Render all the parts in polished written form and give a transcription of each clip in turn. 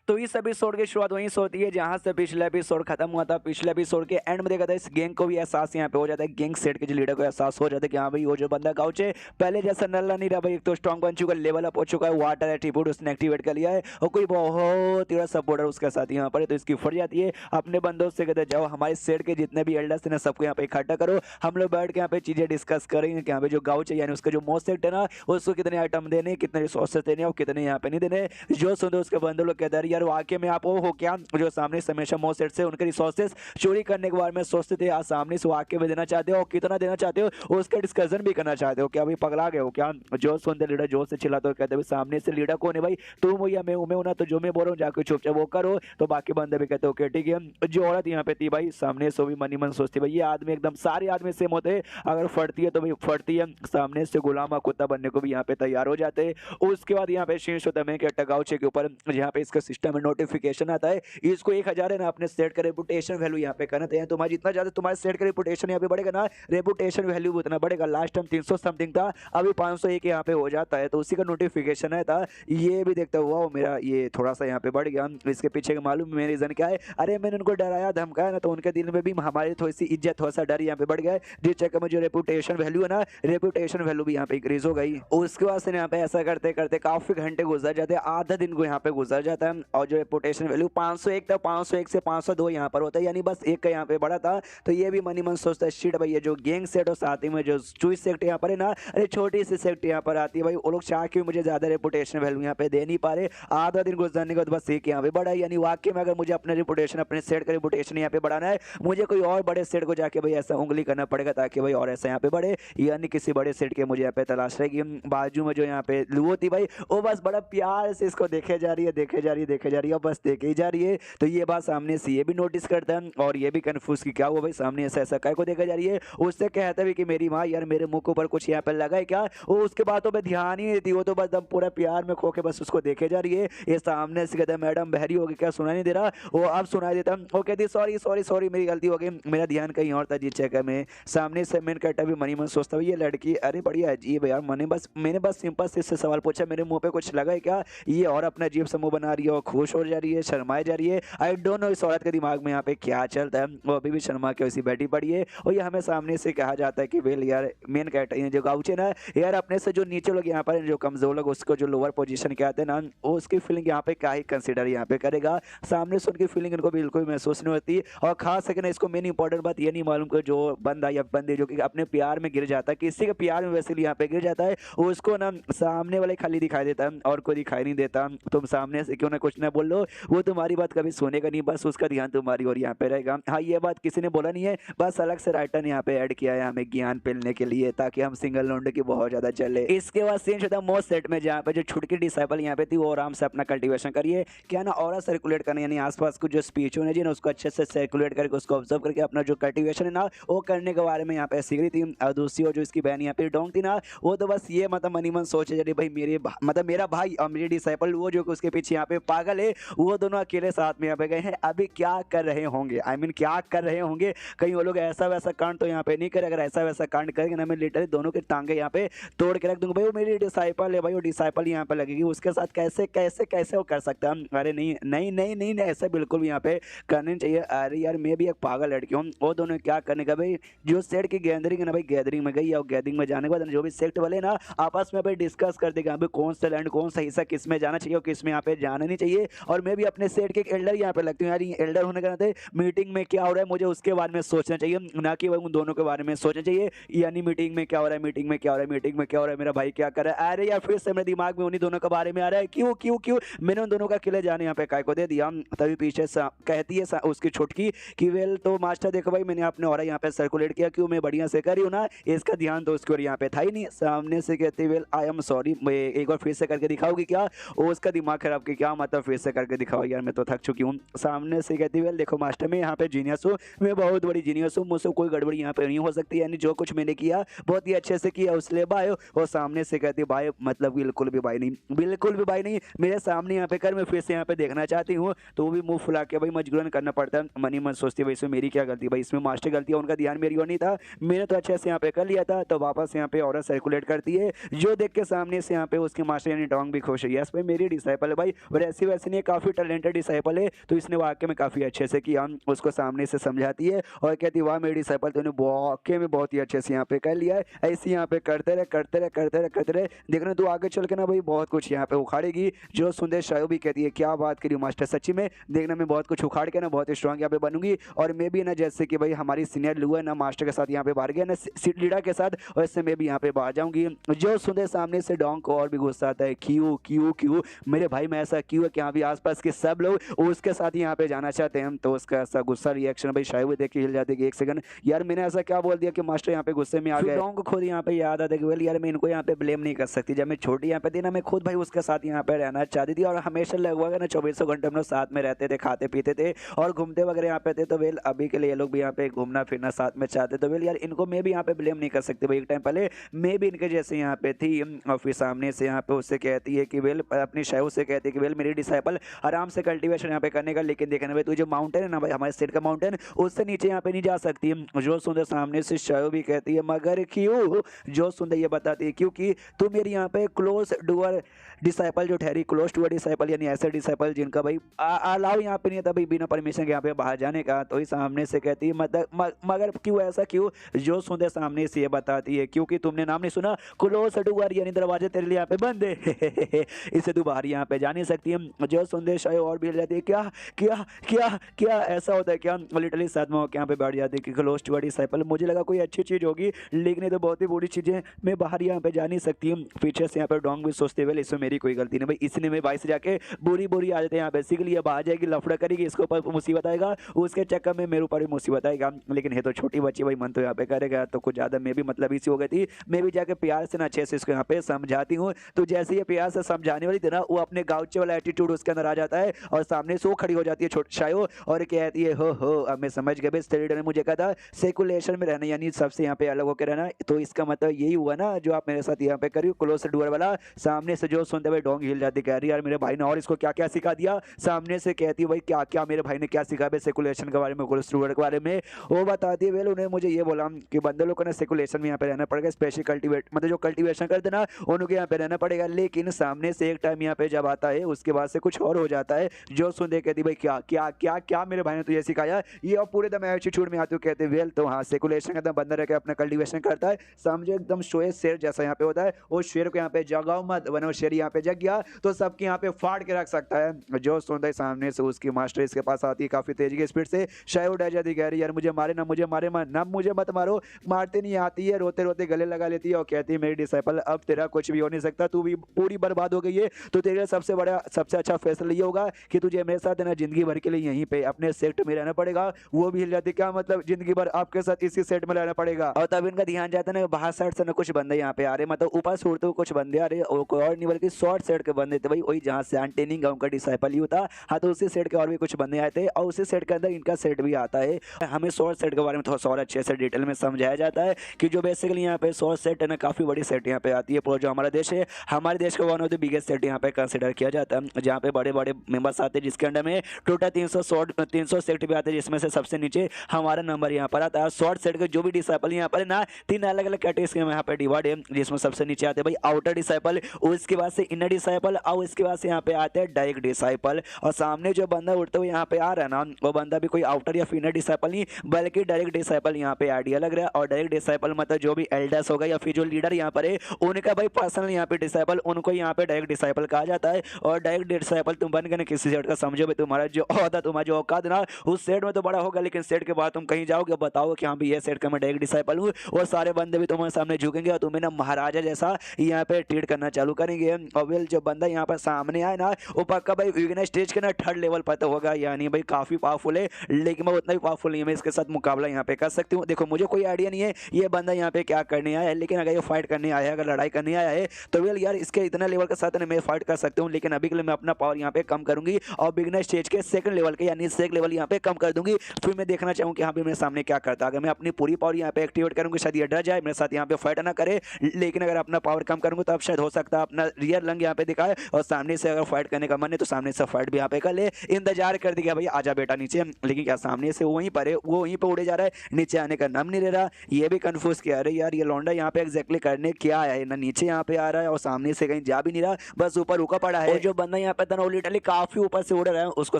तो इस एपिसोड की शुरुआत वहीं से होती है जहां से पिछला एपिसोड खत्म हुआ था। पिछले एपिसोड के एंड में देखा था इस गैंग को भी एहसास यहाँ पे हो जाता है, गैंग सेट के जो लीडर को एहसास हो जाता है कि हाँ भाई वो जो बंदा गाउचे पहले जैसा नल्ला नहीं रहा भाई, एक तो स्ट्रॉन्ग बन चुका है, लेवल अप हो चुका है, वाटर एट्रीब्यूट उसने एक्टिवेट कर लिया है और कोई बहुत ही सपोर्टर उसके साथ यहाँ पर है। तो इसकी फट जाती है, अपने बंदों से कहते हैं जाओ हमारे सेट के जितने भी एल्डर्स हैं ना सबको यहाँ पे इकट्ठा करो, हम लोग बैठ के यहाँ पे चीजें डिस्कस करेंगे कि यहाँ पे जो गाउचे यानी उसका जो मोस्ट सेट है ना उसको कितने आइटम देने, कितने रिसोर्सेस देने और कितने यहाँ पे नहीं देने। जो सुनते उसके बंदे लोग कहते हैं यार वाकई में आप वो हो क्या जो सामने से हमेशा मोस्ट सेट से उनके रिसोर्सेस चोरी करने के बारे में सोचते थे, आज सामने से वाकई में देना चाहते हो और कितना देना चाहते हो उसका डिस्कशन भी करना चाहते हो, क्या भाई पगला गए हो क्या? जो सुनते लीडर जोर से चिल्लाते हो, कहते भाई सामने से लीडर कौन है भाई, तुम हो या मैं हूं ना, तो जो मैं बोल रहा हूँ जाकर चुपचाप वो करो। तो बाकी बंदे भी कहते हो ठीक है। जो औरत यहाँ पे थी भाई सामने से भी मनी मन सोचती भाई ये आदमी एकदम सारे आदमी सेम होते हैं, अगर फटती है तो भाई फटती है, सामने से गुलाम कुत्ता बनने को भी यहाँ पे तैयार हो जाते हैं। उसके बाद यहाँ पे शीर्ष होता है टगाउचे के ऊपर, यहाँ पे इसका सिस्टम में नोटिफिकेशन आता है, इसको 1000 है ना अपने सेट का रेपुटेशन वैल्यू यहाँ पे करना चाहिए। तुम्हारा जितना ज्यादा तुम्हारे सेट का रेपुटेशन यहाँ पे बढ़ेगा ना, रेपुटेशन वैल्यू उतना बढ़ेगा। लास्ट टाइम 300 समथिंग था, अभी 501 यहाँ पे हो जाता है, तो उसी का नोटिफिकेशन है था। ये भी देखता हुआ मेरा ये थोड़ा सा यहाँ पे बढ़ गया। इसके पीछे का मालूम मेरा रीजन क्या है, अरे मैंने उनको डराया धमकाया ना, तो उनके दिल में भी हमारी थोड़ी सी इज्जत थोड़ा सा डर यहाँ पे बढ़ गया है, जिस चक्कर में जो रेपुटेशन वैल्यू है ना, रेपुटेशन वैल्यू भी यहाँ पे इंक्रीज हो गई। उसके बाद से यहाँ पे ऐसा करते करते काफी घंटे गुजर जाते हैं, आधा दिन को यहाँ पे गुजर जाता है और जो रेपुटेशन वैल्यू 501 था 501 से 502 यहाँ पर होता है, यानी बस एक का यहाँ पे बढ़ा था। तो ये भी मनी मन सोचता है शिट भाई ये जो गैंग सेट और साथ ही में जो चूज सेक्ट यहाँ पर है ना, अरे छोटी सी सेक्ट यहाँ पर आती है भाई, वो लोग चाह के मुझे ज्यादा रेपुटेशन वैल्यू यहाँ पे दे नहीं पा रहे। आधा दिन गुजरने के बाद बस एक यहाँ पे बढ़ा, यानी वाकई में अगर मुझे अपने रेपुटेशन अपने सेट का रेपुटेशन यहाँ पे बढ़ाना है, मुझे कोई और बड़े सेट को जाके भाई ऐसा उंगली करना पड़ेगा ताकि भाई और ऐसा यहाँ पे बढ़े, यानी किसी बड़े सेट के मुझे यहाँ पे तलाश रहेगी। बाजू में जो यहाँ पे लुओ थी भाई वो बस बड़ा प्यार से इसको देखे जा रही है देखे जा रही है देखे जा रही है, बस देखे ही जा रही है। तो ये बात सामने से ये भी नोटिस करता है और ये भी कंफ्यूज कि क्या हुआ भाई सामने ऐसा ऐसा काय को देखा जा रही है। उससे कहता है कि मेरी माँ यार मेरे मुंह के ऊपर कुछ यहाँ पे लगा है क्या, वो उसके बातों पे ध्यान ही नहीं देती, वो तो बस पूरा प्यार में खो के बस उसको देखे जा रही है। ये सामने से कहता है मैडम बहरी होगी क्या, सुनाई नहीं दे रहा, वो अब सुनाई देता। वो कहती सॉरी सॉरी सॉरी मेरी गलती हो गई, मेरा ध्यान कहीं और था जी चेक में। सामने से मैंने कहता भी मनी मन सोचता ये लड़की अरे बढ़िया अजीब है यार, मैंने बस सिंपल से इससे सवाल पूछा मेरे मुंह पे कुछ लगा है क्या, ये और अपना अजीब सा मुंह बना रही है और खुश हो जा रही है शर्माई जा रही है। आई डोंट नो इस औरत के दिमाग में यहाँ पे क्या चलता है, वो अभी भी शर्मा के वैसी बैठी पड़ी है। और ये हमें सामने से कहा जाता है कि वेल यार मेन कैरेक्टर जो गाउचे ना यार अपने से जो नीचे लोग यहाँ पर जो कमजोर लोग उसको जो लोअर पोजीशन के आते हैं ना, उसकी फीलिंग यहाँ पे क्या ही कंसिडर यहाँ पे करेगा, सामने से उनकी फीलिंग इनको बिल्कुल महसूस नहीं होती। और खास करके इसको मेन इंपॉर्टेंट बात ये नहीं मालूम कि जो बंदा या बंदे जो कि अपने प्यार में गिर जाता है, किसी के प्यार में वैसे यहाँ पे गिर जाता है, उसको ना सामने वाले खाली दिखाई देता है और कोई दिखाई नहीं देता। तुम सामने से क्यों ना कुछ ना बोल लो, वो तुम्हारी बात कभी सुनेगा नहीं, बस उसका ध्यान तुम्हारी और यहाँ पे रहेगा। हाँ ये बात किसी ने बोला नहीं है, बस अलग से राइटर ने यहाँ पे ऐड किया है हमें ज्ञान पेलने के लिए, ताकि हम सिंगल लौंडे की बहुत ज्यादा चले। इसके बाद सीन होता है मोस्ट सेट में, जहाँ पे जो छुटकी डिसाइपल यहाँ पे थी वो आराम से अपना कल्टीवेशन करिए, क्या ना और सर्कुलेट करना, यानी आसपास को जो स्पीच होने ना उसको अच्छे से सर्कुलेट करके उसको ऑब्जर्व करके अपना जो कल्टीवेशन है ना वो करने के बारे में यहाँ पे सीख रही थी। और दूसरी और जो इसकी बहन यहाँ पे डोंग थी ना, वो तो बस ये मतलब मनी मन सोचे जा भाई मेरे मतलब मेरा भाई और मेरी डिसाइपल वो जो उसके पीछे यहाँ पे पागल है, वो दोनों अकेले साथ में यहाँ पे गए हैं, अभी क्या कर रहे होंगे, आई मीन क्या कर रहे होंगे, कहीं वो लोग ऐसा वैसा कांड तो यहाँ पे नहीं करे, अगर ऐसा वैसा कांड करेंगे ना मैं लिटरली दोनों के टांगे यहाँ पे तोड़ के रख दूंगा। भाई वो मेरी डिसाइपल है भाई, वो डिसाइपल यहाँ पे लगेगी, उसके साथ कैसे कैसे कैसे वो कर सकता है। अरे नहीं नहीं नहीं नहीं, नहीं ऐसा बिल्कुल भी यहाँ पे करनी चाहिए। अरे यार मैं भी एक पागल लड़की हूँ, वो दोनों क्या करने का भाई, जो सेट की गैदरिंग है ना भाई, गैदरिंग में गई और गैदरिंग में जाने के बाद जो भी सेक्ट वाले ना आपस में भाई डिस्कस कर देगा भाई कौन सा लैंड कौन सा हिस्सा किस में जाना चाहिए और किस में यहाँ पे जाना नहीं चाहिए। और मैं भी अपने सेट के एक एल्डर यहाँ पे लगती हूँ, यार एल्डर होने के नाते मीटिंग में क्या हो रहा है मुझे उसके बारे में सोचना चाहिए, ना कि भाई उन दोनों के बारे में सोचना चाहिए, यानी मीटिंग में क्या हो रहा है, मीटिंग में क्या हो रहा है, मीटिंग में क्या हो रहा है, मेरा भाई क्या कर रहा है। अरे यार फिर से मेरे दिमाग में उन्हीं दोनों के बारे में आ रहा है, क्यों क्यों क्यों मैंने उन दोनों का किले जाने यहाँ पे काय को दे दिया। तभी पीछे कहती है उसकी छुटकी कि वेल तो मास्टर देखो भाई मैंने अपने और यहाँ पे सर्कुलेट किया, क्यों मैं बढ़िया से करी हूँ ना, इसका ध्यान तो उसकी और यहाँ पे था ही नहीं। सामने से कहती वेल आई एम सॉरी, एक बार फिर से करके दिखाओगी क्या, वो उसका दिमाग खराब कि क्या मतलब फिर से करके दिखाओ यार मैं तो थक चुकी हूँ। सामने से कहती वेल देखो मास्टर मैं यहाँ पे जीनियस हूँ, मैं बहुत बड़ी जीनियस हूँ, मुझसे कोई गड़बड़ी यहाँ पे नहीं हो सकती, यानी जो कुछ मैंने किया बहुत ही अच्छे से किया उसलिए भाई। और सामने से कहती भाई मतलब बिल्कुल भी भाई नहीं, बिल्कुल भी भाई नहीं, मेरे सामने यहाँ पे कर, मैं फिर से यहाँ पे देखना चाहती हूँ। तो वो भी मुंह फुला के भाई मजबूरन करना पड़ता है। मनी मन सोचती है इसमें मेरी क्या गलती भाई, इसमें मास्टर गलती है, उनका ध्यान मेरी और नहीं था, मैंने तो अच्छे से यहाँ पे कर लिया था। तो वापस यहाँ पे और सर्कुलेट करती है, जो देख के सामने से यहाँ पे उसके मास्टर यानी डोंग भी खुश है, यस भाई मेरी डिसाइपल है भाई, और ऐसी वैसे नहीं है, काफ़ी टैलेंटेड डिसाइपल है। तो इसने वाकई में काफ़ी अच्छे से किया, उसको सामने से समझाती है और कहती है वाह मेरी डिसाइपल, तूने वाकई में बहुत ही अच्छे से यहाँ पे कर लिया है, ऐसे यहाँ पे करते रहे करते रहे करते रहे करते रहे, देखना तू आगे चल के ना भाई बहुत कुछ यहाँ पे उखाड़ेगी। जो सुंदर शायू भी कहती है क्या बात करी मास्टर, सच्ची में देखना मैं बहुत कुछ उखाड़ के ना बहुत स्ट्रांग यहाँ पे बनूंगी, और मैं भी ना जैसे कि भाई हमारी सीनियर लू है ना मास्टर के साथ यहाँ पे बाहर गया ना सीट लीडर के साथ, वैसे मैं भी यहाँ पे बाहर जाऊंगी। जो सुंदर सामने से डोंग को और भी गुस्सा आता है, क्यों क्यों क्यों मेरे भाई में ऐसा क्यों है कि यहाँ भी आसपास के सब लोग उसके साथ यहाँ पे जाना चाहते हैं। तो उसका ऐसा गुस्सा रिएक्शन भाई शायद देख के हिल जाते कि एक सेकंड यार मैंने ऐसा क्या बोल दिया कि मास्टर यहाँ पे गुस्से में आ गए। डोंग को खुद यहाँ पे याद आता है कि वेल यार मैं इनको यहाँ पे ब्लेम नहीं कर सकती, जब मैं छोटी यहाँ पे थी ना मैं खुद भाई उसके साथ यहाँ पे रहना चाहती थी, और हमेशा लगभग ना 24 घंटे हम लोग साथ में रहते थे, खाते पीते थे और घूमते वगैरह यहाँ पे थे। तो वेल अभी के लिए ये लोग भी यहाँ पे घूमना फिरना साथ में चाहते, तो वेल यार इनको मैं भी यहाँ पे ब्लेम नहीं कर सकती भाई। एक टाइम पहले मैं भी इनके जैसे यहाँ पे थी, और फिर सामने से यहाँ पे उससे कहती है कि वेल अपनी शायू से कहती है कि वेल मेरी डिसाइपल आराम से कल्टीवेशन यहाँ पे करने का, लेकिन देखना भाई तू जो माउंटेन है ना भाई हमारे स्टेट का माउंटेन, उससे नीचे यहाँ पे नहीं जा सकती। जो सुंदर सामने से शायू भी कहती है मगर क्यों, जो सुंदर ये बताती है क्योंकि तू मेरी यहाँ पे क्लोज डूअर डिसाइपल जो ठहरी, क्लोज टू डिसाइपल यानी ऐसे डिसाइपल जिनका भाई अलाउ यहाँ पे नहीं था भाई बिना परमिशन के यहाँ पे बाहर जाने का। तो ही सामने से कहती है मगर क्यों ऐसा क्यों, जो सुंदर सामने से ये बताती है क्योंकि तुमने नाम नहीं सुना क्लोज डूअर यानी दरवाजे तेरे लिए यहाँ पे बंद है इससे तू बाहर यहाँ पे जा नहीं सकती है। जो सुंदर शायद और भी जाती है क्या क्या क्या क्या ऐसा होता है क्या, लिटरली सदमा होकर यहाँ पे बैठ जाती है कि क्लोज टू डिसाइपल, मुझे लगा कोई अच्छी चीज़ होगी लेकिन ये तो बहुत ही बुरी चीज़ें, मैं बाहर यहाँ पे जा नहीं सकती हूँ। पीछे से यहाँ पे डोंग भी सोचते हुए इसमें मेरी कोई गलती नहीं भाई, इसने मैं भाई से जाके बुरी बुरी आदतें यहाँ पे सीख लिया, बाहर जाएगी लफड़ा करेगी, इसके ऊपर मुसीबत आएगा, उसके चक्कर में मेरे ऊपर भी मुसीबत आएगा। लेकिन है तो छोटी बच्ची भाई मन तो यहाँ पे करेगा, तो कुछ ज़्यादा मैं भी मतलब इसी हो गई थी, मैं भी जाके प्यार से ना अच्छे से इसको यहाँ पे समझाती हूँ। तो जैसे ये प्यार से समझाने वाली थी ना वो अपने गाँचे वाला एटीट्यूड उसके अंदर आ जाता है और सामने से वो खड़ी हो जाती है छोटी शायू और कहती है हो अब मैं समझ गया, लीडर ने मुझे कहा था सेकुलेशन में रहना यानी सबसे यहाँ पे अलग होकर रहना, तो इसका मतलब यही हुआ ना जो आप मेरे साथ यहाँ पे करियो क्लोज डोर वाला। सामने से जो सुनते हुए डोंग हिल जाती, कह रही यार मेरे भाई ने और इसको क्या क्या सिखा दिया। सामने से कहती है भाई क्या क्या मेरे भाई ने क्या सिखा भाई सेकुलेशन के बारे में, क्लोज डोर के बारे में। वो बताती है वेल उन्हें मुझे ये बोला कि बंदे लोगों ने सेकुलेशन में यहाँ पे रहना पड़ेगा, स्पेशल कल्टीवेट मतलब जो कल्टीवेशन करते ना उनको यहाँ पे रहना पड़ेगा। लेकिन सामने से एक टाइम यहाँ पे जब आता है उसके बाद से कुछ और हो जाता है। जो सुनते कहती भाई क्या क्या क्या क्या मेरे भाई ने तुझे सिखाया, ये और पूरे दम एटीट्यूड में आते हो कहते वेल तो हाँ सेकुलेशन का बंदा रह के अपना कल्टीवेशन करता है, समझो एकदम शोए शेर जैसा यहाँ पे होता है। वो शेर को यहाँ पे जगाओ मत वरना शेर यहाँ पे जग गया तो सबके यहाँ पे फाड़ के रख सकता है। जो सुनता है सामने से उसकी मास्टर इसके पास आती है काफी तेजी की स्पीड से, शायद डर जाती कह रही यार मुझे मारे ना मुझे मारे ना मुझे मत मारो, मारते नहीं आती है, रोते रोते गले लगा लेती है और कहती है मेरी डिसाइपल अब तेरा कुछ भी हो नहीं सकता, तू भी पूरी बर्बाद हो गई है, तो तेरे सबसे बड़ा सबसे अच्छा फैसला ये होगा कि तुझे मेरे साथ ना जिंदगी भर के लिए यहीं पे अपने सेट में रहना पड़ेगा। वो भी हिल जाती क्या मतलब जिंदगी भर आपके साथ इसी सेट में रहना पड़ेगा। और तब इनका ध्यान जाता है ना बाहर साइड से ना कुछ बंदे यहाँ पे आ रहे, मतलब ऊपर सूरते कुछ बंदे आ रहे और नहीं बल्कि शॉर्ट सेट के बंदे थे भाई, वही जहाँ से एंटेनिंग गांव का डिसाइपल ही होता। हाँ तो उसी सेट के और भी कुछ बंदे आए थे और उसी सेट के अंदर इनका सेट भी आता है। हमें शॉर्ट सेट के बारे में थोड़ा सा और अच्छे से डिटेल में समझाया जाता है कि जो बेसिकली यहाँ पे शॉर्ट सेट है ना काफी बड़ी सेट यहाँ पे आती है। पूरा जो हमारा देश है हमारे देश का one of the biggest set यहाँ पे कंसिडर किया जाता है, जहाँ पे बड़े बड़े मेंबर्स आते हैं जिसके अंडर में टोटल 300 सेट भी आते हैं, जिसमें से सबसे नीचे हमारा नंबर यहाँ पर आता है। शॉर्ट सेट के जो भी डिसाइपल यहाँ पर ना 3 अलग अलग कैटेगरी में यहाँ पे डिवाइड है, जिसमें सबसे नीचे आते हैं भाई आउटर डिसाइपल, उसके बाद से इनर डिसाइपल और उसके बाद से यहाँ पे आते हैं डायरेक्ट डिसाइपल। और सामने जो बंदा उठते हुए यहाँ पे आ रहा है ना वो बंदा भी कोई आउटर या इनर डिसाइपल नहीं बल्कि डायरेक्ट डिसाइपल यहाँ पे आइडिया लग रहा है। और डायरेक्ट डिसाइपल मतलब जो भी एल्डर्स होगा या फिर जो लीडर यहाँ पर है उनका भाई पर्सनल यहाँ पे डिसाइपल, उनको यहाँ पे डायरेक्ट डिसाइपल कहा जाता है। और डायरेक्ट डिसाइपल तुम बन गए किसी सेट का, समझो भाई तुम्हारा जो औहदा तुम्हारा जो औकात ना उस सेट में तो बड़ा होगा, लेकिन सेट के बाद तुम कहीं जाओगे बताओगे कि हाँ भाई ये सेट का मैं डायरेक्ट डिसाइपल हूँ, और सारे बंदे भी तुम्हारे सामने झुकेंगे और तुम्हें ना महाराजा जैसा यहाँ पे ट्रीट करना चालू करेंगे। और वेल जो बंदा यहाँ पर सामने आए ना वो पक्का भाई विघ्न स्टेज के ना 3rd लेवल पर तो होगा, यानी भाई काफी पावरफुल है, लेकिन मैं उतना भी पावरफुल नहीं है, मैं इसके साथ मुकाबला यहाँ पे कर सकती हूँ। देखो मुझे कोई आइडिया नहीं है ये बंदा यहाँ पे क्या करने आया है, लेकिन अगर ये फाइट करने आया है, अगर लड़ाई करने आया है तो वेल यार इसके इतना लेवल के साथ मैं फाइट कर सकती हूँ, लेकिन अभी के लिए मैं अपना पावर यहाँ पे कम करूंगी और बिगनर स्टेज के 2nd लेवल के यानी सेक लेवल यहाँ पे कम कर दूंगी। फिर मैं देखना चाहूँ कि हाँ भी मेरे सामने क्या करता है। अगर मैं अपनी पूरी पावर यहाँ पे एक्टिवेट करूंगी शायद ये डर जाए मेरे साथ यहाँ पे फाइट ना करे, लेकिन अगर अपना पावर कम करूंगा तो अब शायद हो सकता है अपना रियल लंग यहाँ पे दिखाए और सामने से अगर फाइट करने का मन है तो सामने से फाइट भी यहाँ पे कर ले। इंतजार कर दिया भाई आजा बेटा नीचे, लेकिन क्या सामने से वहीं पर है, वो वहीं पर उड़े जा रहा है, नीचे आने का नाम नहीं ले रहा। ये भी कंफ्यूज किया अरे यार ये लौंडा यहाँ पे एग्जैक्टली करने क्या आया है, ना नीचे यहाँ पे आ रहा है और सामने से कहीं जा भी नहीं रहा, बस ऊपर रुका पड़ा है। जो बंदा यहाँ पे करता है ना वो लिटरली काफी ऊपर से उड़ रहा है, उसको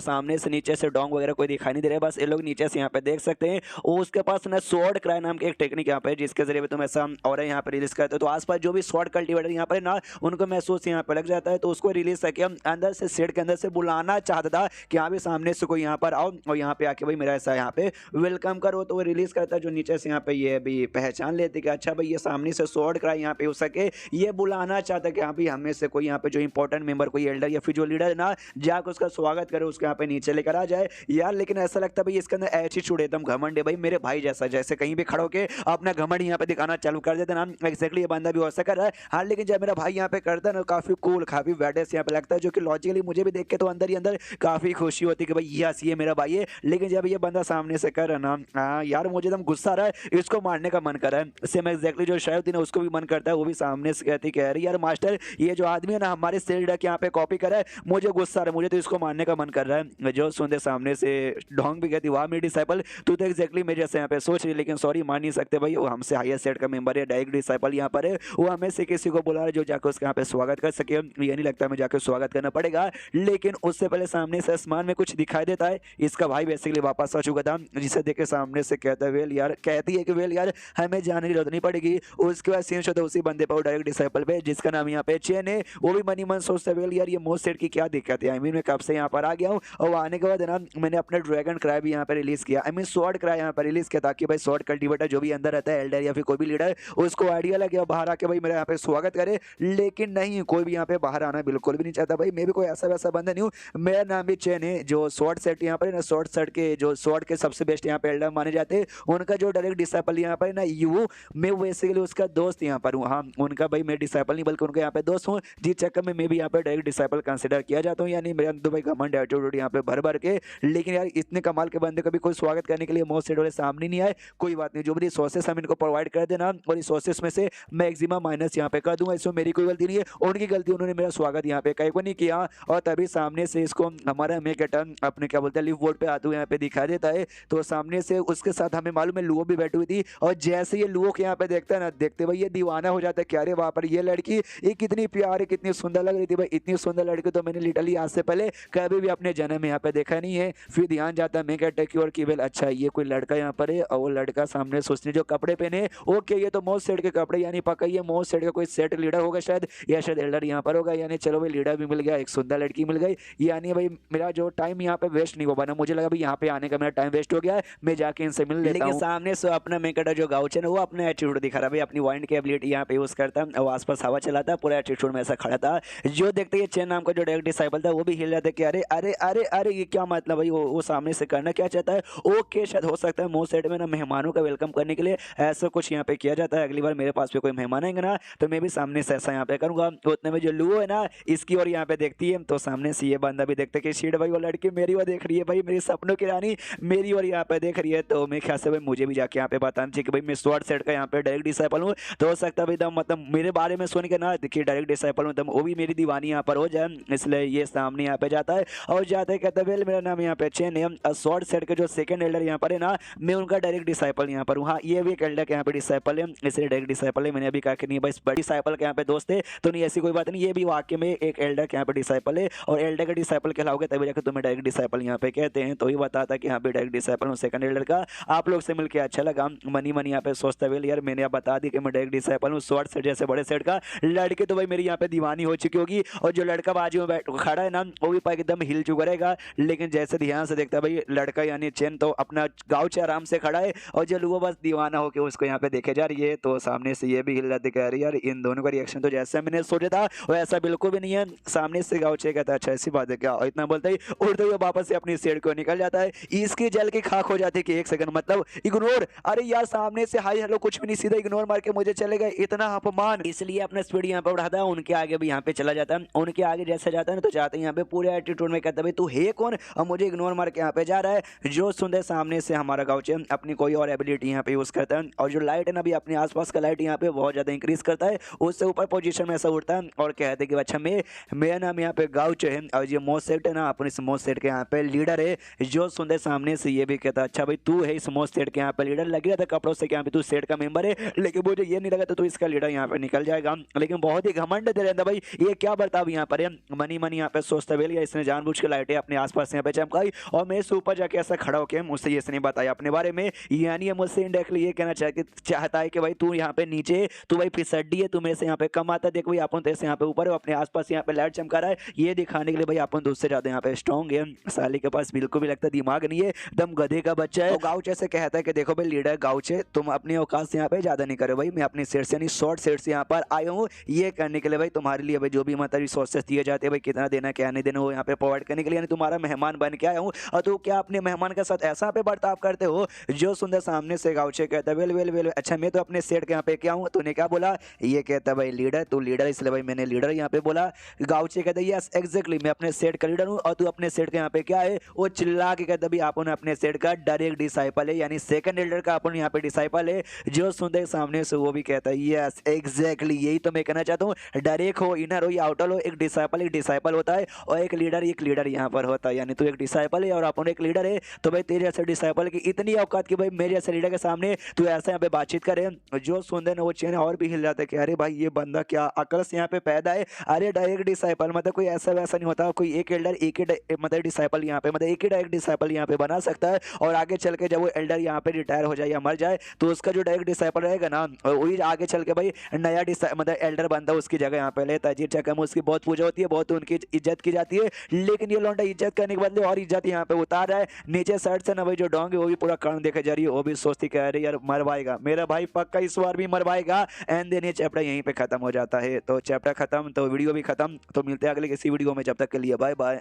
सामने से नीचे से डोंग वगैरह कोई दिखाई नहीं दे रहा है, बस ये लोग नीचे से यहाँ पे देख सकते हैं। और उसके पास ना स्वॉर्ड क्राई नाम की एक टेक्निक यहाँ पे जिसके जरिए तुम ऐसा और यहाँ पे रिलीज करते हो तो आसपास जो भी स्वॉर्ड कल्टीवेटर यहाँ पे ना उनको महसूस यहाँ पे लग जाता है, तो उसको रिलीज करके हम अंदर से शेड के अंदर से बुलाना चाहता था कि यहाँ भी सामने से कोई यहाँ पर आओ और यहाँ पे आके भाई मेरा ऐसा यहाँ पे वेलकम करो, तो वो रिलीज करता है जो नीचे से यहाँ पे ये भी पहचान लेते कि अच्छा भाई ये सामने से स्वॉर्ड क्राई यहाँ पे हो सके, ये बुलाना चाहता है कि यहाँ भी हमें से कोई यहाँ पे जो इंपॉर्टेंट मेंबर कोई एल्डर या फिर जो लीडर ना जाकर उसका स्वागत करे, उसके यहाँ पे नीचे लेकर आ जाए यार। लेकिन ऐसा लगता है भाई इसके अंदर एटीट्यूड एकदम घमंड है भाई, मेरे भाई जैसा, जैसे कहीं भी खड़ो के अपना घमंड यहाँ पे दिखाना चालू कर देते ना, एक्जैक्टली ये बंदा भी वैसा कर रहा है। हाँ लेकिन जब मेरा भाई यहाँ पे करता है ना काफी कूल काफी बैडेस यहाँ पे लगता है, जो कि लॉजिकली मुझे भी देख के तो अंदर ही अंदर काफी खुशी होती है कि भाई यस ये मेरा भाई है। लेकिन जब ये बंदा सामने से कर रहा ना, हाँ यार मुझे एकदम गुस्सा आ रहा है, इसको मारने का मन कर रहा है। सेम एक्जैक्टली जो शायद ना उसको भी मन करता है, वो भी सामने से कहती कह रही यार मास्टर ये जो आदमी है ना हमारे सेल्ड के यहाँ पे कॉपी कर रहा है, मुझे गुस्सा आ रहा है, मुझे तो इसको मारने का मन कर रहा है। जो सुनते सामने से ढोंग भी कहती वाह मेरी डिसाइपल तू तो एक्जैक्टली मेरे जैसे यहाँ पे सोच रही, लेकिन सॉरी मान नहीं सकते भाई, वो हमसे हायर सेट का मेंबर है, डायरेक्ट डिसाइपल यहाँ पर है, वो हमें से किसी को बुला रहा है जो जाकर उसके यहाँ पे स्वागत कर सके। ये नहीं लगता हमें जाकर स्वागत करना पड़ेगा, लेकिन उससे पहले सामने से आसमान में कुछ दिखाई देता है। इसका भाई बेसिकली वापस आ चुका था, जिसे देख के सामने से कहता है वेल यार, कहती है कि वेल यार हमें जाने की जरूरत नहीं पड़ेगी। उसके बाद सीन होता है उसी बंदे पर डायरेक्ट डिसाइपल पे, जिसका नाम यहाँ पे चेन है। वो भी मनी मन सोचता है वेल यार ये मोस्ट सेट की क्या दिक्कत है, आई मीन मैं कब से यहाँ पर आ गया हूँ, और आने के बाद ना मैंने अपना ड्रैगन क्राई भी यहाँ पर रिलीज किया, आई मीन स्वॉर्ड क्राई यहाँ पर रिलीज किया, ताकि भाई स्वॉर्ड कल्टीवेटर जो भी अंदर रहता है एल्डर या फिर कोई भी लीडर उसको आइडिया लगे और बाहर आके भाई मेरा यहाँ पे स्वागत करे। लेकिन नहीं, कोई भी यहाँ पे बाहर आना बिल्कुल भी नहीं चाहता भाई, मैं भी कोई ऐसा वैसा बंदा नहीं हूँ, मेरा नाम भी चेन है। जो स्वॉर्ड सेट यहाँ पर ना, स्वॉर्ड सेट के जो स्वॉर्ड के सबसे बेस्ट यहाँ पे एल्डर माने जाते हैं, उनका जो डायरेक्ट डिसाइपल यहाँ पर ना यू, मैं बेसिकली उसका दोस्त यहाँ पर हूँ। हाँ उनका भाई मैं डिसाइपल नहीं बल्कि उनका यहाँ पे दोस्त हूँ, जिस चक्कर में मैं भी यहाँ पे डायरेक्ट डिसाइपल कंसिडर किया जाता हूँ, यानी मेरे अंदर भाई घमंड एटीट्यूड यहाँ पे भर भर के। लेकिन यार इतने कमाल के बंदे का भी कोई स्वागत करने के लिए मोस्ट सेट वाले सामने नहीं आए, कोई बात नहीं, जो भी रिसोर्सेस हम इनको प्रोवाइड कर देना और रिसोर्सेस में से मैक्सिमम माइनस यहाँ पे कर दूंगा, इसमें मेरी कोई गलती नहीं है, उनकी गलती, उन्होंने मेरा स्वागत यहाँ पे कहीं को नहीं किया। और तभी सामने से इसको हमारा मेकेटन अपने क्या बोलते हैं लिव बोर्ड पे आते हुए यहाँ पे दिखा देता है, तो सामने से उसके साथ हमें मालूम है लुओ भी बैठी हुई थी, और जैसे ये लुओ के यहाँ पे देखता है ना, देखते भाई ये दीवाना हो जाता है, क्या रे वहाँ पर ये लड़की ये कितनी प्यारी कितनी सुंदर लग रही थी भाई, इतनी सुंदर लड़की तो मैंने लिटरली आज से पहले कभी भी अपने जन्म में यहाँ पे देखा नहीं है। फिर ध्यान जाता है मैं कहता की और वेल अच्छा ये कोई लड़का यहाँ पर है, और वो लड़का सामने सोचने जो कपड़े पहने ओके ये तो मोस्ट सेट के कपड़े, यानी पक्का ये मोस्ट सेट का कोई सेट लीडर होगा शायद, या शायद एल्डर यहाँ पर होगा, यानी चलो भाई लीडर भी मिल गया, एक सुंदर लड़की मिल गई, यानी भाई मेरा जो टाइम यहाँ पे वेस्ट नहीं हो पाना, मुझे लगा भाई यहाँ पे आने का मेरा टाइम वेस्ट हो गया है, मैं जाके इनसे मिल लेता हूं। लेकिन सामने से अपना मेकेटा जो गाउचन है वो अपना एटीट्यूड दिखा रहा है भाई, अपनी वाइंड की एबिलिटी यहाँ पे यूज करता है और आसपास हवा चलाता है, पूरा एटीट्यूड में ऐसा खड़ा था। जो देखते ये चेन नाम का जो डायरेक्ट डिसाइपल था वो भी हिल जाता है कि अरे अरे अरे अरे ये क्या मतलब भाई, वो सामने से करना क्या चाहता है। ओके शायद हो सकता है मोस्ट सेट में ना मेहमानों का वेलकम करने के लिए ऐसा कुछ यहाँ पे किया जाता है, अगली बार मेरे पास पे कोई मेहमान आएंगे ना तो मैं भी सामने से ऐसा यहाँ पे करूंगा। उतने में जो लुओ है ना इसकी और यहाँ पे देखती है, तो सामने से ये बंदा भी देखते कि शीट भाई वो लड़की मेरी वो देख रही है भाई, मेरी सपनों की रानी मेरी और यहाँ पे देख रही है, तो मेरे ख्याल से भाई मुझे भी जाके यहाँ पे बताना चाहिए कि भाई मैं स्वॉर्ड सेट का यहाँ पे डायरेक्ट डिसाइपल हूँ, तो हो सकता है भाई दम मतलब मेरे बारे में सुन के ना देखिए डायरेक्ट डिसाइपल हूँ वो भी मेरी दीवानी यहाँ पर हो जाए, इसलिए ये सामने यहाँ पे जाता है और जाते ही कहता है वेल मेरा नाम यहाँ पे चेन है, स्वॉर्ड सेट के जो सेकंड एल्डर यहाँ पर है ना मैं उनका डायरेक्ट डिसाइपल यहाँ पर हूँ। हाँ ये भी एक एल्डर के यहाँ पे डिसाइपल है, इसलिए डायरेक्ट डिसाइपल है, मैंने अभी कहा कि नहीं भाई बड़ी डिसाइपल के यहाँ पे दोस्त है, तो नहीं ऐसी कोई बात नहीं, ये भी वाक्य में एक एल्डर के यहाँ पे डिसाइपल है, और एल्डर के डिसाइपल कहलाओगे तभी जाकर तुम्हें डायरेक्ट डिसाइपल यहाँ पे कहते हैं। तो ये बताता कि यहाँ पे डायरेक्ट डिसाइपल हूँ सेकंड एल्डर का। आप लोग से मिलकर अच्छा लगा, मनी मनी यहाँ पे सोचता वेल यार मैंने अब बता दी कि मैं डायरेक्ट डिसाइपल हूँ स्वॉर्ड सेट जैसे बड़े सेट का, लड़के तो भाई मेरी यहाँ पे दीवानी हो चुकी होगी, और जो लड़का बाजू में खड़ा है ना वो भी एकदम हिल चुका रहेगा। लेकिन जैसे ध्यान से देखता भाई लड़का यानी चेन तो अपना गाँव से आराम से खड़ा है, और जो वो बस दीवाना होकर उसको यहाँ पे देखे जा रही है, तो सामने से ये भी हिल रहा दिखा रही है यार इन दोनों का रिएक्शन तो जैसा मैंने सोचा था वैसा बिल्कुल भी नहीं है। सामने से गाँव कहता है अच्छा ऐसी बात है क्या, और इतना बोलता ही उड़ते हुए वापस से अपनी सेट को निकल जाता है, इसकी जल की खाक हो जाती है कि एक सेकंड मतलब इग्नोर, अरे यार सामने से हाई हेलो कुछ भी नहीं सीधा इग्नोर मार के मुझे चले गए, इतना अपमान, इसलिए अपना स्पीड यहाँ पे बढ़ाता है, उनके आगे भी यहाँ पे चला जाता है, उनके आगे जैसे जाता है ना तो जाते हैं यहाँ पे पूरे एटीट्यूड में कहता है तू है कौन और मुझे इग्नोर मार के यहाँ पे जा रहा है। जो सुनते सामने से हमारा गाउचे अपनी कोई और एबिलिटी यहाँ पे यूज करता है, और जो लाइट है ना अभी अपने आसपास का लाइट यहाँ पे बहुत ज्यादा इंक्रीज करता है, उससे ऊपर पोजीशन में ऐसा उठता है और कहते हैं कि अच्छा मेरा नाम यहाँ पे गाउचे है, और ये मोस्ट सेट है ना अपने इस मोस्ट सेट के यहाँ पे लीडर है। जो सुनते सामने से ये भी कहता अच्छा भाई तू है इस मोस्ट सेट के यहाँ पे लीडर, लग रहा था कपड़ों से यहाँ पे तू सेट का मेंबर है, लेकिन मुझे ये नहीं लगा तो तू इसका लीडर यहाँ पे निकल जाएगा। लेकिन बहुत ही घमंड दे रहा भाई, ये क्या बर्ताव यहाँ पर है। मनी मनी मनी यहाँ पे सोचता है भैया इसने जानबूझ के लाइटें अपने आसपास यहाँ पे चमकाई और मैं इससे ऊपर जाके ऐसा खड़ा होकर मुझसे इसने बताया अपने बारे में, यानी ये मुझसे इनडायरेक्टली ये कहना चाहता है कि भाई तू यहाँ पे नीचे, तू भाई फिसड्डी है, तू मेरे से यहाँ पे कम आता है, देख भाई अपन तो यहाँ पे ऊपर अपने आसपास यहाँ पे लाइट चमका रहा है, ये दिखाने के लिए भाई अपन तो उससे ज्यादा यहाँ पे स्ट्रॉन्ग है। साले के पास बिल्कुल भी लगता दिमाग नहीं है, दम गधे का बच्चा है। तो गाउच ऐसे कहता है कि देखो भाई लीडर गाउचे, तुम अपनी औकात से यहाँ पे ज्यादा नहीं करो भाई, मैं अपनी सेट से यानी शॉर्ट सेट से यहाँ पर आया हूँ ये करने के लिए भाई, तुम्हारे लिए भाई जो भी मतलब रिसोर्सेस दिए जाते हैं भाई, कितना देना क्या नहीं देना वो यहाँ पे प्रोवाइड करने के लिए, यानी तुम्हारा मेहमान बन के आया हूँ। और तो क्या अपने मेहमान के साथ ऐसा पे बर्ताव करते हो? जो सुंदर सामने से गाउचे कहता है वेल वेल वेल, अच्छा मैं तो अपने सेट के यहाँ पे क्या हूँ, तूने क्या बोला? ये कहता है भाई लीडर, तू लीडर इसलिए भाई मैंने लीडर यहाँ पे बोला। गाउचे कहता है यस एग्जैक्टली, मैं अपने सेट का लीडर हूँ और तू अपने सेट के यहाँ पे क्या है? वो चिल्ला के कहता भाई अपन अपने सेट का डायरेक्ट डिसाइपल है, यानी सेकंड लीडर का अपन यहाँ पे डिसाइपल है। जो सुनते सामने से वो भी कहता है यस एग्जैक्टली, यही तो मैं कहना चाहता हूँ, डायरेक्ट हो इनर हो या आउटर हो, एक डिसाइपल होता है और एक लीडर यहाँ पर होता है, यानी तू एक डिसाइपल है और अपन एक लीडर है। तो भाई तेरे जैसे डिसाइपल की इतनी औकात की भाई मेरे जैसे लीडर के सामने तू ऐसा यहाँ पे बातचीत करे। जो सुनते ना वो चेहरे और भी हिल जाता है कि अरे भाई ये बंदा क्या अकल से यहाँ पे पैदा है। अरे डायरेक्ट डिसाइपल मतलब कोई ऐसा वैसा नहीं होता, कोई एक एल्डर एक ही मतलब डिसाइपल यहाँ पे मतलब एक ही डायरेक्ट डिसाइपल यहाँ पे बना सकता है, और आगे चल के जब वो एल्डर यहाँ पे रिटायर हो जाए या मर जाए तो उसका जो डायरेक्ट डिसाइपल रहेगा ना वही आगे चल के भाई नया मतलब एल्डर बनता है उसकी जगह यहाँ पे लेता है। जी चक्कर में उसकी बहुत पूजा होती है, बहुत उनकी इज्जत की जाती है, लेकिन ये लौंडा इज्जत करने के बदले और इज्जत यहाँ पे उतार रहा है। नीचे शर्ट से ना भाई जो डोंग है वो भी पूरा कर्ण देखा जा रही है, वो भी सोचती कह रही यार मरवाएगा मेरा भाई, पक्का इस बार भी मरवाएगा। एंड देन ये चैप्टर यहीं पे खत्म हो जाता है। तो चैप्टर खत्म तो वीडियो भी खत्म, तो मिलते हैं अगले किसी वीडियो में, जब तक के लिए बाय बाय।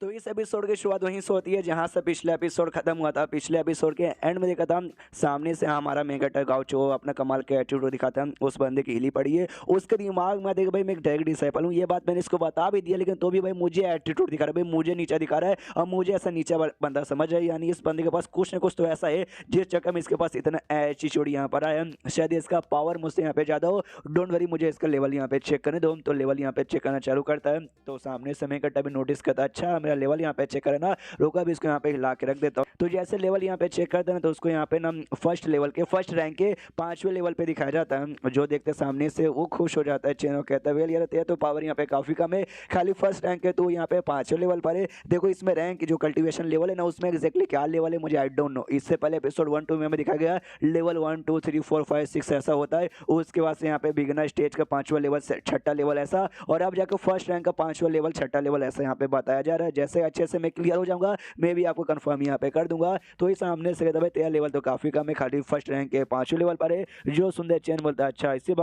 तो इस एपिसोड की शुरुआत वहीं से होती है जहां से पिछला एपिसोड खत्म हुआ था। पिछले एपिसोड के एंड में देखा था सामने से हमारा मेगाटर गाउचो अपना कमाल का एटीट्यूड दिखाता है, उस बंदे की हिली पड़ी है, उसके दिमाग में देख भाई मैं एक डायरेक्ट डिसाइपल हूँ, ये बात मैंने इसको बता भी दिया, लेकिन तो भी भाई मुझे एटीट्यूड दिखा रहा है, भाई मुझे नीचा दिखा रहा है और मुझे ऐसा नीचा बंदा समझ रहा है, यानी इस बंदे के पास कुछ ना कुछ तो ऐसा है जिस चक्कर में इसके पास इतना एटीट्यूड यहाँ पर आया। शायद इसका पावर मुझसे यहाँ पे ज़्यादा हो, डोंट वरी मुझे इसका लेवल यहाँ पे चेक करने दो। तो लेवल यहाँ पे चेक करना चालू करता है, तो सामने से मेगाटर भी नोटिस करता है अच्छा मेरा लेवल यहाँ पे चेक करना, रुका भी इसको यहाँ पे हिला के रख देता हूँ। तो जैसे लेवल यहाँ पे चेक करते हैं तो उसको यहाँ पे ना फर्स्ट लेवल के फर्स्ट रैंक के 5वें लेवल पे दिखाया जाता है। जो देखते सामने से वो खुश हो जाता है, चेनो कहता है वेल यार तेरा तो पावर यहाँ पे काफी कम है, खाली फर्स्ट रैंक है तो यहाँ पे 5वें लेवल पर है। देखो इसमें रैंक जो कल्टिवेशन लेवल है ना उसमें एक्जैक्टली क्या लेवल है मुझे आई डोंट नो। इससे पहले एपिसोड 1-2 में दिखाया गया लेवल 1 2 3 4 5 6 ऐसा होता है, उसके बाद से यहाँ पे बिगिनर स्टेज का 5वां लेवल 6ठा लेवल ऐसा, और अब जाकर फर्स्ट रैंक का 5वां लेवल 6ठा लेवल ऐसा यहाँ पे बताया जा रहा है। जैसे अच्छे से मैं क्लियर हो जाऊंगा मैं भी आपको कंफर्म यहाँ पे कर दूंगा। तो इस सामने से कहता भाई तेरा लेवल तो काफी कम है, खाली फर्स्ट रैंक के 5वें लेवल पर है। जो सुंदर चैन बोलता है अच्छा इसी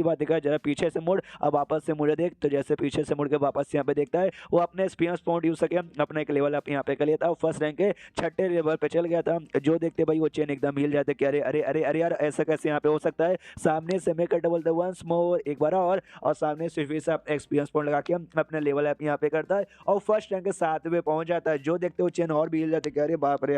बात देखा जरा पीछे से मुड़, अब वापस से मुड़े देख। तो जैसे पीछे से मुड़ के वापस यहाँ पे देखता है वो अपने एक्सपीरियंस पॉइंट यूज सके अपने एक लेवल आप यहाँ पे कर लेता, फर्स्ट रैंक के 6ठे लेवल पे चल गया था। जो देखते भाई वो चैन एकदम हिल जाते कि अरे अरे अरे अरे यार ऐसा कैसे यहाँ पे हो सकता है। सामने से मैं करता बोलता वंस मोर एक बार और सामने से फिर से एक्सपीरियंस पॉइंट लगा के अपने लेवल आप यहाँ पे करता है और फर्स्ट रैंक के 7वें पहुंच जाता है। जो देखते हो चैन और भी हिल जाते कि अरे बाप रे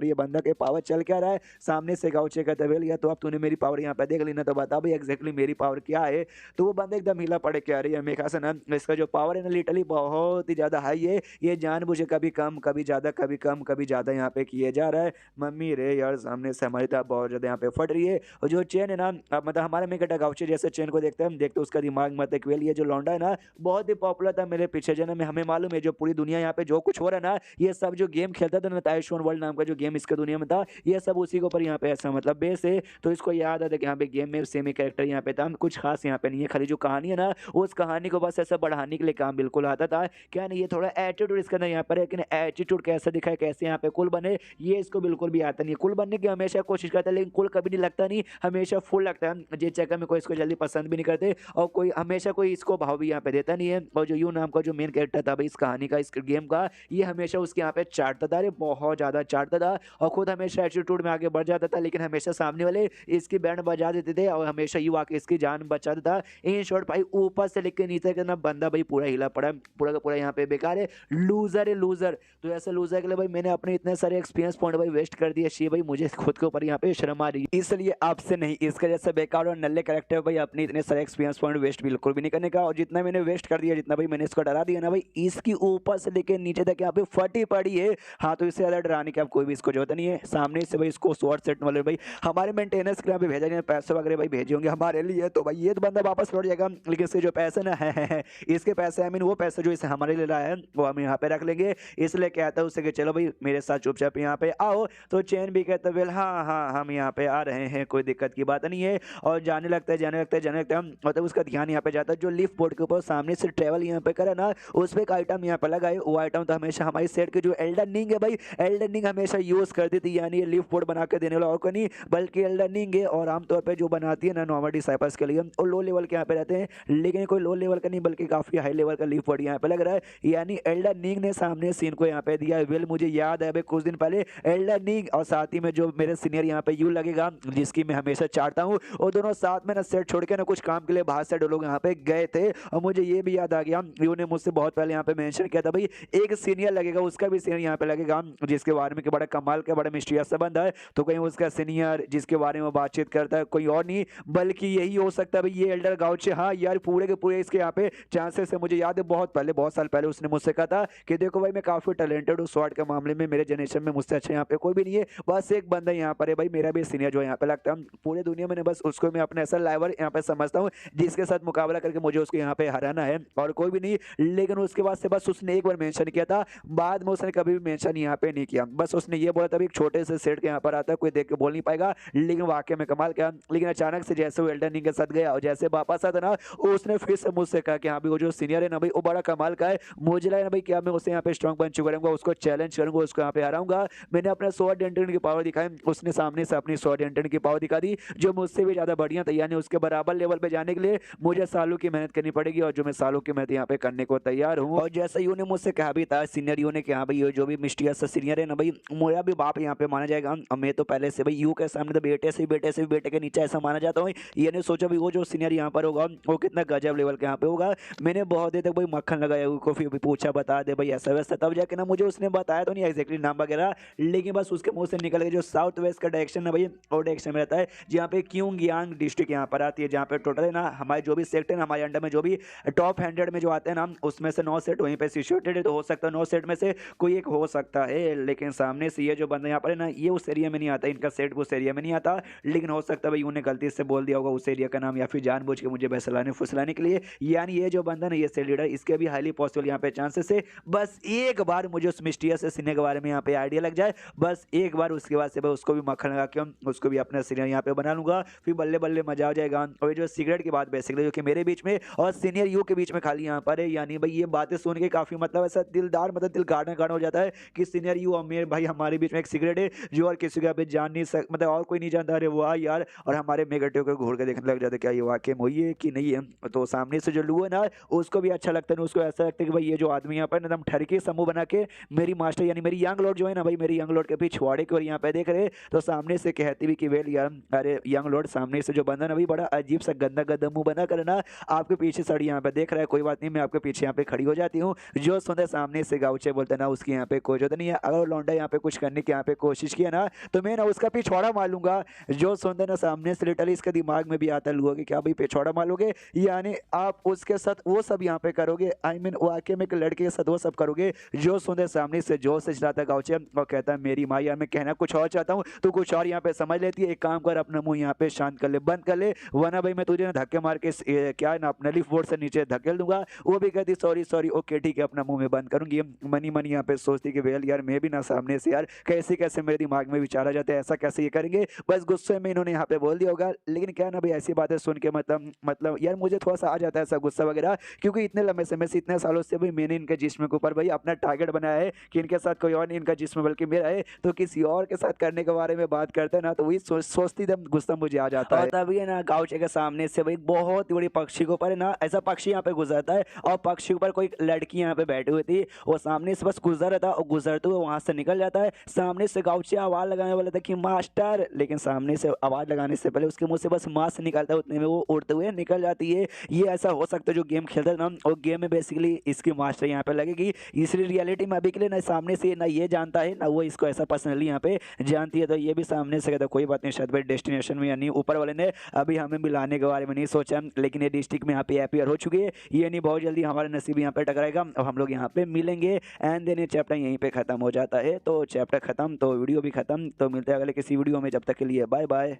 ये बंदा के पावर चल क्या रहा है। सामने से गाउचे कहते वेल या तो अब तूने मेरी पावर यहाँ पे देख ली ना, तो बता भाई एग्जैक्टली मेरी पावर क्या है। तो वो बंदा एकदम हिला पड़े क्या रही है मेरे ख्याल से ना इसका जो पावर है ना लिटरली बहुत ही ज्यादा हाई है, ये जानबूझे कभी कम कभी ज्यादा कभी कम कभी ज्यादा यहाँ पे किए जा रहा है। मम्मी रे यार सामने से हमारी तरफ बहुत ज्यादा यहाँ पे फट रही है। और जो चेन है ना मतलब हमारे मेगाटर गाउचे जैसे चेन को देखते हैं देखते उसका दिमाग मत एक वेल ये जो लौंडा है ना बहुत ही पॉपुलर था मेरे पीछे जन्म में, हमें मालूम है जो पूरी दुनिया यहाँ पे जो कुछ हो रहा है ना ये सब जो गेम खेलता था ना ताइशोन वर्ल्ड नाम का जो गेम इसके दुनिया में था ये सब उसी के ऊपर यहाँ पे ऐसा मतलब बेस है। तो इसको याद आता कि यहाँ पे गेम में सेमी कैरेक्टर यहाँ पे था, कुछ खास यहाँ पे नहीं है, खाली जो कहानी है ना उस कहानी को बस ऐसा बढ़ाने के लिए काम बिल्कुल आता था। क्या नहीं ये थोड़ा एटीट्यूड इसके अंदर यहाँ पर है, लेकिन एटीट्यूड कैसे दिखाए कैसे यहाँ पे कुल बने ये इसको बिल्कुल भी आता नहीं है। कुल बनने की हमेशा कोशिश करता है लेकिन कुल कभी नहीं लगता, नहीं हमेशा फुल लगता है, जिस चक्कर में कोई इसको जल्दी पसंद भी नहीं करते और कोई हमेशा कोई इसको भाव भी यहाँ पे देता नहीं है। और जो यू नाम का जो मेन कैरेक्टर था भाई इस कहानी का इस गेम का ये हमेशा उसके यहाँ पे चाटता था, अरे बहुत ज्यादा चाटता था और खुद हमेशा एटीट्यूड में आगे बढ़ जाता था, लेकिन हमेशा सामने वाले इसकी बैंड बजा देते थे और हमेशा यू आके इसकी जान बचाता था। इन शॉर्ट भाई ऊपर से लेकर नीचे का ना बंदा भाई पूरा हिला पड़ा, पूरा का पूरा यहाँ पे बेकार है, लूजर है लूजर। तो ऐसे लूजर के लिए भाई मैंने अपने इतने सारे एक्सपीरियंस पॉइंट भाई वेस्ट कर दिए शी भाई मुझे खुद के ऊपर यहाँ पे शर्म आ रही है। इसलिए आपसे नहीं इसका जैसे बेकार और नल्ले कैरेक्टर भाई अपने इतने सारे एक्सपीरियंस पॉइंट वेस्ट बिल्कुल भी नहीं करने का, और जितना मैंने वेस्ट कर दिया जितना भाई मैंने इसको डरा दिया ना भाई इसकी ऊपर ऊपर से लेके नीचे तक यहाँ पे फटी पड़ी है। हाँ, तो इससे ज़्यादा डराने की अब कोई भी इसको जरूरत नहीं है। सामने से भाई इसको स्वॉर्ड सेट वाले भाई हमारे मेंटेनेंस के यहाँ पे भेजा जाए, पैसे वगैरह भाई भेजे होंगे हमारे लिए, तो भाई ये तो बंदा वापस लौट जाएगा। लेकिन इसके जो पैसे ना है इसके पैसे, आई मीन वो पैसे जो इसे हमारे लिए लाया है वो हम यहाँ पे रख लेंगे। इसलिए कहता है उससे कि चलो भाई मेरे साथ चुपचाप यहाँ पे आओ। तो चैन भी कहता है वेल हाँ हाँ हम यहाँ पे आ रहे हैं, कोई दिक्कत की बात नहीं है। और जाने लगता है जाने लगता है जाने लगता है, मतलब उसका ध्यान यहाँ पे जाता है जो लिफ्ट बोर्ड के ऊपर सामने से ट्रेवल यहाँ पे करे ना, उस पर एक आइटम यहाँ पे लगा है। वो आइटम तो हमेशा हमारी सेट के जो एल्डन रिंग है भाई, एल्डन रिंग हमेशा यूज करती थी, यानी ये लिफ्ट बोर्ड बना के देने वाला और कोई नहीं बल्कि एल्डन रिंग है। और आमतौर पर जो बनाती है ना नॉर्मल डिसाइपल्स के लिए, और लो लेवल के यहाँ पे रहते हैं, लेकिन कोई लो लेवल का नहीं बल्कि काफी हाई लेवल का लिफ्ट बोर्ड यहाँ पे लग रहा है। यानी एल्डन रिंग ने सामने सीन को यहाँ पे दिया है। वेल मुझे याद है अभी कुछ दिन पहले एल्डन रिंग और साथ ही में जो मेरे सीनियर यहाँ पे यू लगेगा जिसकी मैं हमेशा चाहता हूँ, और दोनों साथ में ना सेट छोड़ के ना कुछ काम के लिए बाहर से लोग यहाँ पे गए थे। और मुझे ये भी याद आ गया यू ने मुझसे बहुत पहले यहाँ पे मेंशन किया था भाई एक सीनियर लगेगा, उसका भी सीनियर यहाँ पे लगेगा जिसके बारे में बड़ा कमाल का बड़ा मिस्टीरियस संबंध है। तो कहीं उसका सीनियर जिसके बारे में बातचीत करता है कोई और नहीं बल्कि यही हो सकता है भाई ये एल्डर गाउचे। हाँ यार पूरे के पूरे इसके यहाँ पे चांसेस है। मुझे याद है बहुत पहले बहुत साल पहले उसने मुझसे कहा था कि देखो भाई मैं काफी टैलेंटेड हूँ स्वॉर्ड के मामले में, मेरे जनरेशन में मुझसे अच्छा यहाँ पे कोई भी नहीं है, बस एक बंदा यहाँ पर है भाई मेरा भी सीनियर जो यहाँ पे लगता है पूरे दुनिया में, बस उसको मैं अपने ऐसा लाइवर यहाँ पे समझता हूँ जिसके साथ मुकाबला करके मुझे उसको यहाँ पे हराना है और कोई भी नहीं। लेकिन उसके बाद से बस उसने एक बार मेंशन किया था, बाद में उसने कभी भी मेंशन यहाँ पे नहीं किया। बस उसने ये बोला था एक छोटे से सेट के यहाँ पर आता है कोई देख के बोल नहीं पाएगा, लेकिन वाकई में कमाल किया। लेकिन अचानक से जैसे वो एल्डन रिंग के साथ गया और जैसे वापस आता ना उसने फिर से मुझसे कहा कि हाँ भाई वो जो सीनियर है ना भाई वो बड़ा कमाल का है, मुझे लगा ना भाई क्या मैं उससे यहाँ पे स्ट्रॉन्ग बन चुका रहूंगा, उसको चैलेंज करूंगा, उसको यहाँ पे हराऊंगा। मैंने अपना स्वॉर्ड एंटन की पावर दिखाई, उसने सामने से अपनी स्वॉर्ड एंटन की पावर दिखा दी जो मुझसे भी ज्यादा बढ़िया था। यानी उसके बराबर लेवल पे जाने के लिए मुझे सालों की मेहनत करनी पड़ेगी और जो मैं सालों की मेहनत यहाँ पे करने को तैयार हूँ। और जैसा यू ने मुझसे कहा भी था सीनियर यू ने कि हाँ भाई ये जो भी मिस्टीरियस सीनियर है ना भाई मेरा भी बाप यहाँ पे माना जाएगा। और मैं तो पहले से भाई यू के सामने तो बेटे से भी बेटे के नीचे ऐसा माना जाता हूँ। ये नहीं सोचा भाई वो जो सीनियर यहाँ पर होगा वो कितना गजब लेवल के यहाँ पे होगा। मैंने बहुत देर तक भाई मक्खन लगाया को फिर पूछा बता दे भाई ऐसा वैसा, तब जाके ना मुझे उसने बताया तो नहीं एक्जैक्टली नाम वगैरह, लेकिन बस उसके मुंह से निकल गया जो साउथ वेस्ट का डायरेक्शन है भाई वो डायरेक्शन में रहता है जहाँ पे क्योंगियांग डिस्ट्रिक्ट यहाँ पर आती है, जहाँ पे टोटल है ना हमारे जो भी सेट है ना हमारे अंडर में जो भी टॉप 100 में जो आते हैं ना उसमें से 9 सेट वहीं पे सिचुएटेड है। तो हो सकता है 9 सेट में से कोई एक हो सकता है, लेकिन सामने से ये जो बंदा यहाँ पर है ना ये उस एरिया में नहीं आता, इनका सेट उस एरिया में नहीं आता। लेकिन हो सकता है भाई उन्हें गलती से बोल दिया होगा उस एरिया का नाम या फिर जानबूझ के मुझे बहलाने फुसलाने के लिए। यानी ये जो बंदा ना ये सेट लीडर इसके भी हाईली पॉसिबल यहाँ पे चांसेस है। बस एक बार मुझे उस मिस्टीरियस से सीनियर के बारे में यहाँ पे आइडिया लग जाए, बस एक बार, उसके बाद से भाई उसको भी मक्खन लगा के उसको भी अपना सीनियर यहाँ पे बना लूंगा, फिर बल्ले बल्ले मजा आ जाएगा। और ये जो सिगरेट की बात बेसिकली जो कि मेरे बीच में और सीनियर यू के बीच में खाली यहाँ पर है, यानी भाई ये बातें सुन के काफी मतलब ऐसा दिलदार मतलब दिल गार्डन गार्डन हो जाता है कि सीनियर यू और मेरे भाई हमारे बीच में एक सिगरेट है जो और किसी का भी जान नहीं सक मतलब और कोई नहीं जानता। अरे वाह यार, और हमारे मेगेटिव को घूर के देखने लग जाते क्या ये वाकई में हुई है कि नहीं है। तो सामने से जो लू है ना उसको भी अच्छा लगता है, उसको ऐसा लगता है कि भाई ये जो आदमी यहाँ पर एकदम ठरके समूह बना के मेरी मास्टर यानी मेरी यंग लॉर्ड जो है ना भाई मेरी यंग लॉर्ड के पिछवाड़े की ओर यहाँ पे देख रहे, तो सामने से कहती भी कि वेल यार अरे यंग लॉर्ड सामने से जो बंदा ना भाई बड़ा अजीब सा गंदा गंदा मुंह बना कर ना आपके पीछे साड़ी यहाँ पे देख रहा है, कोई बात नहीं मैं आपके पीछे यहाँ पे खड़ी हो जाती हूँ। जो सुनते सामने से गाउचे बोलते ना उसकी यहाँ पे कोई जरूरत नहीं है, अगर लौंडा यहाँ पे कुछ करने की यहाँ पे कोशिश किया ना तो मैं ना उसका पिछवाड़ा मारूंगा। जो सुनते ना सामने से लिटरली इसके दिमाग में भी आता लुआ कि क्या भाई पिछवाड़ा मारोगे, यानी आप उसके साथ वो सब यहाँ पे करोगे, आई मीन वाकई में एक लड़के के साथ वो सब करोगे। जो सुनते सामने से जो से चलाता गाउचे और कहता है मेरी माँ यार मैं कहना कुछ और चाहता हूँ तो कुछ और यहाँ पे समझ लेती है, एक काम कर अपना मुंह यहाँ पे शांत कर ले बंद कर ले वरना भाई मैं तुझे ना धक्के मार के क्या ना अपने लिफ्ट बोर्ड से नीचे धकेल दूंगा। वो भी कहती सॉरी सॉरी ओके ठीक है अपना मुंह में बंद करूंगी। मनी मनी यहाँ पे सोचती कि वेल यार मैं भी ना सामने से यार कैसे कैसे मेरे दिमाग में विचार आ जाते हैं ऐसा कैसे ये करेंगे, बस गुस्से में इन्होंने यहाँ पे बोल दिया होगा। लेकिन क्या ना भाई ऐसी बातें सुन के मतलब यार मुझे थोड़ा सा आ जाता है ऐसा गुस्सा वगैरह, क्योंकि इतने लंबे समय से इतने सालों से भाई मैंने इनके जिस्म के ऊपर भाई अपना टारगेट बनाया है कि इनके साथ कोई और नहीं इनका जिस्म बल्कि मेरा है, तो किसी और के साथ करने के बारे में बात करते हैं ना तो वही सोचती दम गुस्सा मुझे आ जाता है। तभी है ना गाउचे के सामने से भाई बहुत बड़ी पक्षी के ऊपर ना ऐसा पक्षी यहाँ पे गुजरता है और पक्षी के ऊपर कोई लड़की यहाँ पे बैठी हुई थी, वो सामने से बस गुजर रहा था और गुजरते हुए वहां से निकल जाता है। सामने से गाउचे आवाज लगाने वाला था कि मास्टर, लेकिन सामने से आवाज लगाने से पहले उसके मुंह से बस मास्क निकलता है, उतने में वो उड़ते हुए निकल जाती है। ये ऐसा हो सकता है जो गेम खेलता है ना और गेम में बेसिकली इसकी मास्टर यहाँ पे लगेगी, इसलिए रियलिटी में अभी के लिए ना सामने से ना ये जानता है ना वो इसको ऐसा पर्सनली यहाँ पे जानती है। तो ये भी सामने से कहता कोई बात नहीं शायद भाई डेस्टिनेशन में यानी ऊपर वाले ने अभी हमें मिलाने के बारे में नहीं सोचा, लेकिन ये डिस्ट्रिक्ट में यहाँ पे अपियर हो चुकी है, ये नहीं बहुत जल्दी हमारे नसीब यहाँ पे टकराएगा और हम लोग यहाँ पे मिलेंगे। एंड देन ये चैप्टर यहीं पे ख़त्म हो जाता है। तो चैप्टर ख़त्म तो वीडियो भी ख़त्म। तो मिलते हैं अगले किसी वीडियो में, जब तक के लिए बाय बाय।